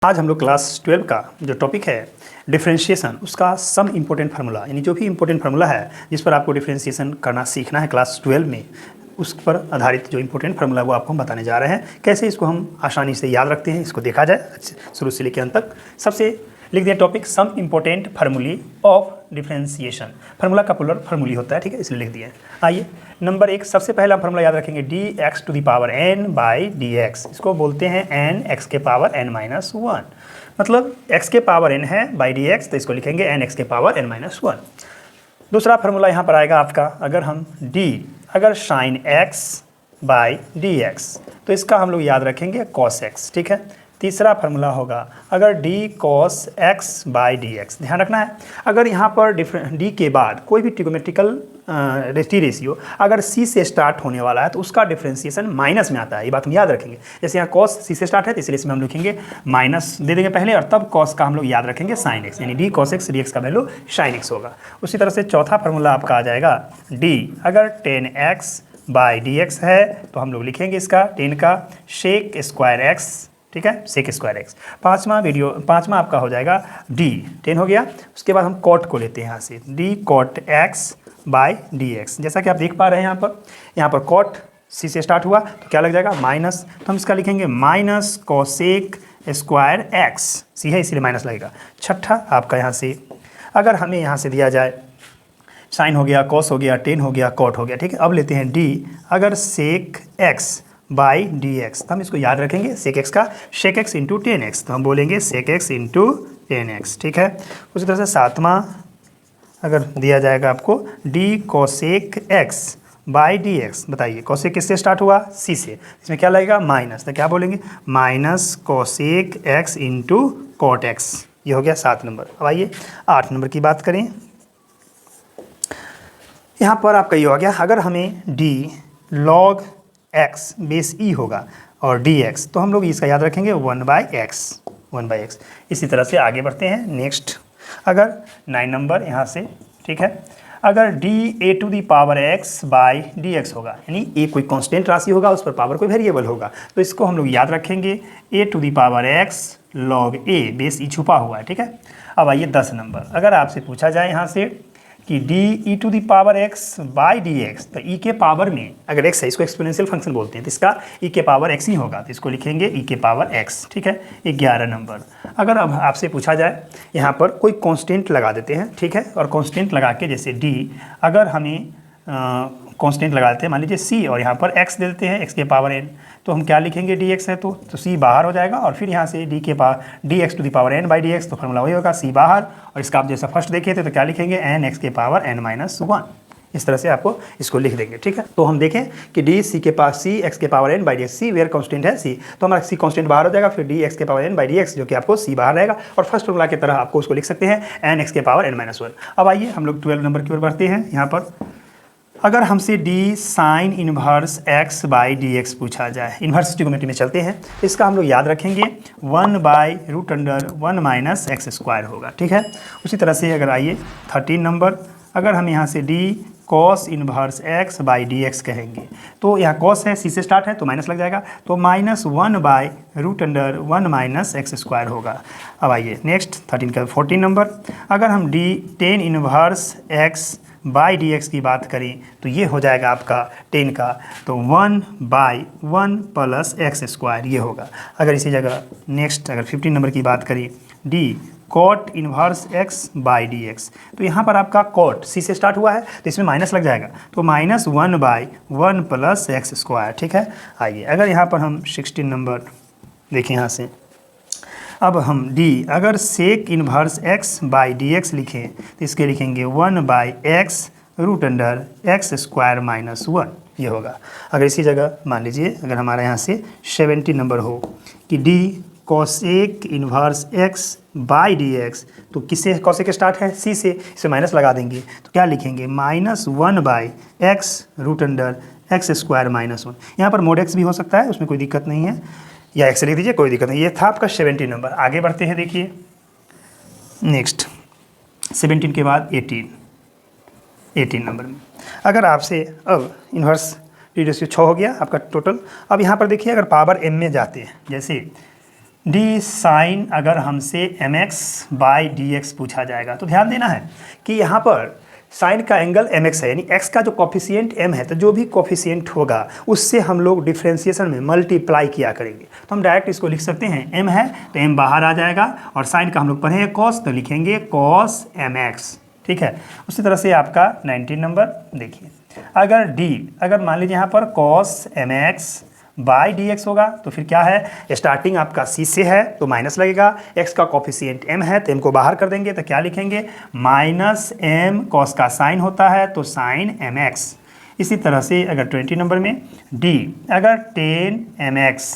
आज हम लोग क्लास 12 का जो टॉपिक है डिफरेंशिएशन, उसका सम इम्पोर्टेंट फार्मूला, यानी जो भी इम्पोर्टेंट फार्मूला है जिस पर आपको डिफरेंशिएशन करना सीखना है क्लास 12 में, उस पर आधारित जो इम्पोर्टेंट फार्मूला वो आपको हम बताने जा रहे हैं। कैसे इसको हम आसानी से याद रखते हैं, इसको देखा जाए शुरू से लेकर अंत तक। सबसे लिख दिया topic some important formulae of differentiation. Formula का प्लुरल फार्मूली होता है, ठीक है, इसलिए लिख दिया। आइए नंबर 1, सबसे पहला हम फार्मूला याद रखेंगे dx to the power n by dx। इसको बोलते हैं n x के पावर n-1, मतलब x के पावर n है बाई dx, तो इसको लिखेंगे n x के पावर n-1। दूसरा फार्मूला यहाँ पर आएगा आपका, अगर साइन x बाई dx, तो इसका हम लोग याद रखेंगे cos x, ठीक है। तीसरा फार्मूला होगा अगर d cos x by dx। ध्यान रखना है, अगर यहाँ पर d के बाद कोई भी ट्रिगोमेट्रिकल टी रेशियो अगर c से स्टार्ट होने वाला है तो उसका डिफरेंशिएशन माइनस में आता है, ये बात हम याद रखेंगे। जैसे यहाँ cos c से स्टार्ट है तो इसलिए इसमें हम लिखेंगे माइनस दे देंगे पहले, और तब cos का हम लोग याद रखेंगे sin x, यानी d cos x dx का वैल्यू sin x होगा। उसी तरह से चौथा फार्मूला आपका आ जाएगा d अगर 10x बाई dx है तो हम लोग लिखेंगे इसका 10 का sec स्क्वायर x, ठीक है, सेक स्क्वायर एक्स। पाँचवा आपका हो जाएगा d 10 हो गया। उसके बाद हम कॉट को लेते हैं यहाँ से d cot x by dx। जैसा कि आप देख पा रहे हैं यहाँ पर कॉट c से स्टार्ट हुआ तो क्या लग जाएगा माइनस, तो हम इसका लिखेंगे minus cosec square x, c है इसीलिए माइनस लगेगा। छठा आपका यहाँ से अगर हमें यहाँ से दिया जाए साइन हो गया, कॉस हो गया, 10 हो गया, कॉट हो गया, ठीक है। अब लेते हैं d अगर सेक x बाई dx, तो हम इसको याद रखेंगे सेक x का शेक x इंटू 10x, तो हम बोलेंगे सेक x इंटू 10x, ठीक है। उसी तरह से सातवां अगर दिया जाएगा आपको d cosec x by dx, बताइए कोसेक किससे स्टार्ट हुआ, c से, इसमें क्या लगेगा माइनस, तो क्या बोलेंगे minus cosec x into cot x। ये हो गया 7 नंबर। अब आइए 8 नंबर की बात करें। यहाँ पर आपका ये हो गया अगर हमें d log x base e होगा और dx, तो हम लोग इसका याद रखेंगे 1/x। इसी तरह से आगे बढ़ते हैं नेक्स्ट। अगर 9 नंबर यहाँ से, ठीक है, अगर d a to the power x by dx होगा, यानी a कोई कांस्टेंट राशि होगा, उस पर पावर कोई वेरिएबल होगा, तो इसको हम लोग याद रखेंगे a to the power x log a, base e छुपा हुआ है, ठीक है। अब आइए 10 नंबर, अगर आपसे पूछा जाए यहाँ से कि d e to the power x by dx, तो e के पावर में अगर x है, इसको एक्सपोनेंशियल फंक्शन बोलते हैं, तो इसका e के पावर x ही होगा, तो इसको लिखेंगे e के पावर x, ठीक है। 11 नंबर, अगर अब आपसे पूछा जाए यहाँ पर कोई कांस्टेंट लगा देते हैं, ठीक है, और कांस्टेंट लगा के जैसे d अगर हमें कांस्टेंट लगा देते हैं, मान लीजिए c, और यहाँ पर x दे देते हैं x के पावर n, तो हम क्या लिखेंगे dx है तो c बाहर हो जाएगा, और फिर यहाँ से dx to the power n by dx, तो फॉर्मूला वही होगा c बाहर, और इसका आप जैसा फर्स्ट देखे थे तो क्या लिखेंगे n x के पावर n-1। इस तरह से आपको इसको लिख देंगे, ठीक है। तो हम देखें कि d c के पास c x के power n by dx, c where constant है c, तो हमारा c कांस्टेंट बाहर हो जाएगा, फिर d x के पावर n बाई dx जो कि आपको c बाहर रहेगा, और फर्स्ट फॉर्मूला की तरह आपको उसको लिख सकते हैं n x के पावर n-1। अब आइए हम लोग 12 नंबर की ओर बढ़ते हैं। यहाँ पर अगर हमसे d sine inverse x by dx पूछा जाए, इन्वर्स ट्रिगोनोमेट्री में चलते हैं, इसका हम लोग याद रखेंगे 1/√1 माइनस एक्स स्क्वायर होगा, ठीक है। उसी तरह से अगर आइए 13 नंबर, अगर हम यहाँ से d cos inverse x by dx कहेंगे, तो यहाँ cos है, c से स्टार्ट है तो माइनस लग जाएगा, तो -1/√1 माइनस एक्स स्क्वायर होगा। अब आइए नेक्स्ट 14 नंबर, अगर हम d tan inverse x by dx की बात करें तो ये हो जाएगा आपका 10 का, तो 1/1 प्लस एक्स स्क्वायर ये होगा। अगर इसी जगह नेक्स्ट अगर 15 नंबर की बात करें d cot inverse x by dx, तो यहाँ पर आपका कॉट c से स्टार्ट हुआ है तो इसमें माइनस लग जाएगा, तो -1/1 प्लस एक्स स्क्वायर, ठीक है। आइए अगर यहाँ पर हम 16 नंबर देखें, यहाँ से अब हम d अगर sec inverse x by dx लिखें तो इसके लिखेंगे 1/x√x स्क्वायर -1 ये होगा। अगर इसी जगह मान लीजिए अगर हमारा यहाँ से 70 नंबर हो कि d cosec inverse x by dx, तो किससे कोसेक स्टार्ट है c से, इसे माइनस लगा देंगे, तो क्या लिखेंगे -1/x√x स्क्वायर -1। यहाँ पर मोड x भी हो सकता है, उसमें कोई दिक्कत नहीं है, या x लिख दीजिए, कोई दिक्कत नहीं। ये था आपका 70 नंबर। आगे बढ़ते हैं, देखिए नेक्स्ट 17 के बाद 18 नंबर में अगर आपसे अब इन्वर्स रेशियो 6 हो गया आपका टोटल। अब यहाँ पर देखिए अगर पावर m में जाते हैं, जैसे डी साइन अगर हमसे mx बाई dx पूछा जाएगा तो ध्यान देना है कि यहाँ पर साइन का एंगल mx है, यानी x का जो कॉफिशिएंट m है, तो जो भी कॉफिशिएंट होगा उससे हम लोग डिफ्रेंशिएशन में मल्टीप्लाई किया करेंगे। तो हम डायरेक्ट इसको लिख सकते हैं, m है तो m बाहर आ जाएगा, और साइन का हम लोग पढ़े हैं cos, तो लिखेंगे cos mx। ठीक है, उसी तरह से आपका 19 नंबर देखिए, अगर मान लीजिए यहाँ पर cos mx बाई dx होगा तो फिर क्या है, स्टार्टिंग आपका c से है तो माइनस लगेगा, x का कॉफिशिएंट m है तो m को बाहर कर देंगे, तो क्या लिखेंगे, माइनस m cos का साइन होता है तो साइन mx। इसी तरह से अगर 20 नंबर में d अगर 10 mx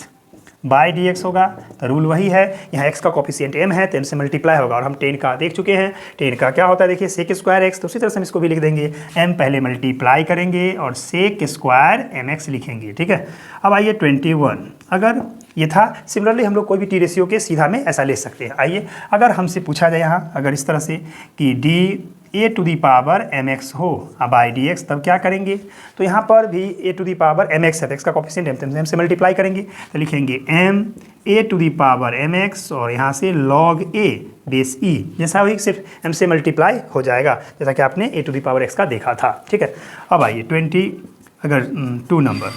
बाई dx होगा तो रूल वही है, यहाँ x का कॉफिशिएंट m है तो m से मल्टीप्लाई होगा, और हम 10 का देख चुके हैं, 10 का क्या होता है देखिए सेक स्क्वायर x, तो उसी तरह से हम इसको भी लिख देंगे, m पहले मल्टीप्लाई करेंगे और सेक स्क्वायर mx लिखेंगे। ठीक है, अब आइए 21, अगर ये था, सिमिलरली हम लोग कोई भी टी रेशियो के सीधा में ऐसा ले सकते हैं। आइए अगर हमसे पूछा जाए यहाँ अगर इस तरह से कि d a to the power mx हो बाई dx, तब क्या करेंगे, तो यहाँ पर भी a to the power mx है तो x का कॉफिशिएंट m, तो m से मल्टीप्लाई करेंगे तो लिखेंगे m a to the power mx, और यहाँ से log a बेस e, जैसा वही सिर्फ m से मल्टीप्लाई हो जाएगा, जैसा कि आपने a to the power x का देखा था। ठीक है, अब आइए 2 नंबर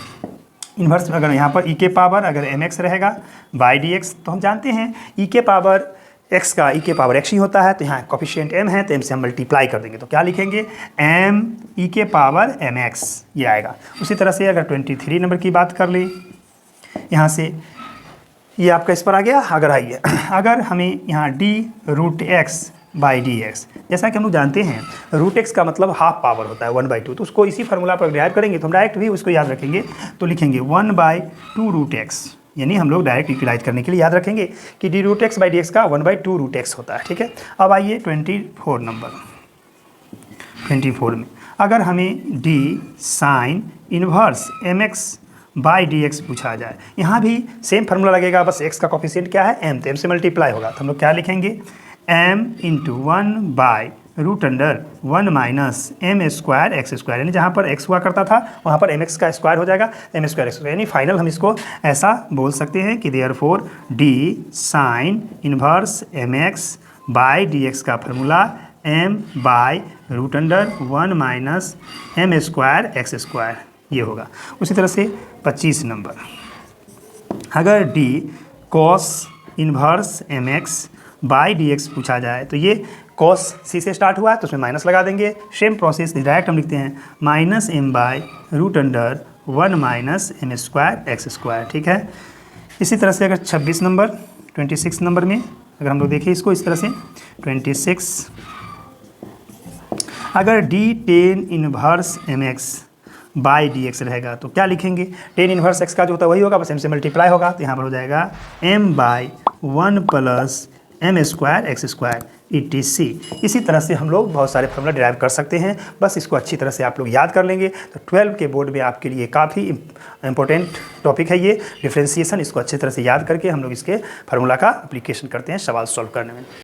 इन्वर्स, अगर यहाँ पर e के पावर अगर mx रहेगा बाई dx, तो हम जानते हैं e के पावर x का e के पावर x ही होता है, तो यहाँ कॉफिशिएंट m है तो m से हम मल्टीप्लाई कर देंगे, तो क्या लिखेंगे, m e के पावर mx, ये आएगा। उसी तरह से अगर 23 नंबर की बात कर ले, यहाँ से ये आपका इस पर आ गया। अगर आइए अगर हमें यहाँ d root x by dx, जैसा कि हम लोग जानते हैं रूट x का मतलब हाफ पावर होता है 1/2, तो उसको इसी फार्मूला पर डिराइव करेंगे तो हम डायरेक्ट भी उसको याद रखेंगे, तो लिखेंगे 1/2 रूट x, यानी हम लोग डायरेक्ट यूटिलाइज करने के लिए याद रखेंगे कि d root x by d x का 1/2 रूट एक्स होता है। ठीक है, अब आइए 24 नंबर 24 में अगर हमें D sign inverse mx by d x पूछा जाए, यहाँ भी सेम फार्मूला लगेगा, बस x का कॉफिशिएंट क्या है m, तो m से मल्टीप्लाई होगा, तो हम लोग क्या लिखेंगे, m इंटू 1 बाई root under 1 minus m square x square, यानी जहाँ पर x हुआ करता था वहाँ पर mx का स्क्वायर हो जाएगा m स्क्वायर एक्स, यानी फाइनल हम इसको ऐसा बोल सकते हैं कि therefore d sine inverse mx by dx का formula m by root under 1 minus m square x square, ये होगा। उसी तरह से 25 नंबर अगर d cos inverse mx by dx पूछा जाए, तो ये cos c से स्टार्ट हुआ है तो उसमें माइनस लगा देंगे, सेम प्रोसेस डायरेक्ट हम लिखते हैं minus m by root under 1 minus m square x square. ठीक है, इसी तरह से अगर 26 नंबर में अगर हम लोग देखें इसको इस तरह से 26, अगर d tan inverse mx by d x रहेगा तो क्या लिखेंगे, टेन इनवर्स x का जो होता है वही होगा, बस m से मल्टीप्लाई होगा, तो यहाँ पर हो जाएगा m by 1 plus m square x square ETC। इसी तरह से हम लोग बहुत सारे फॉर्मूला डिराइव कर सकते हैं, बस इसको अच्छी तरह से आप लोग याद कर लेंगे तो 12 के बोर्ड में आपके लिए काफ़ी इंपॉर्टेंट टॉपिक है ये डिफरेंशिएशन। इसको अच्छी तरह से याद करके हम लोग इसके फार्मूला का एप्लीकेशन करते हैं सवाल सॉल्व करने में।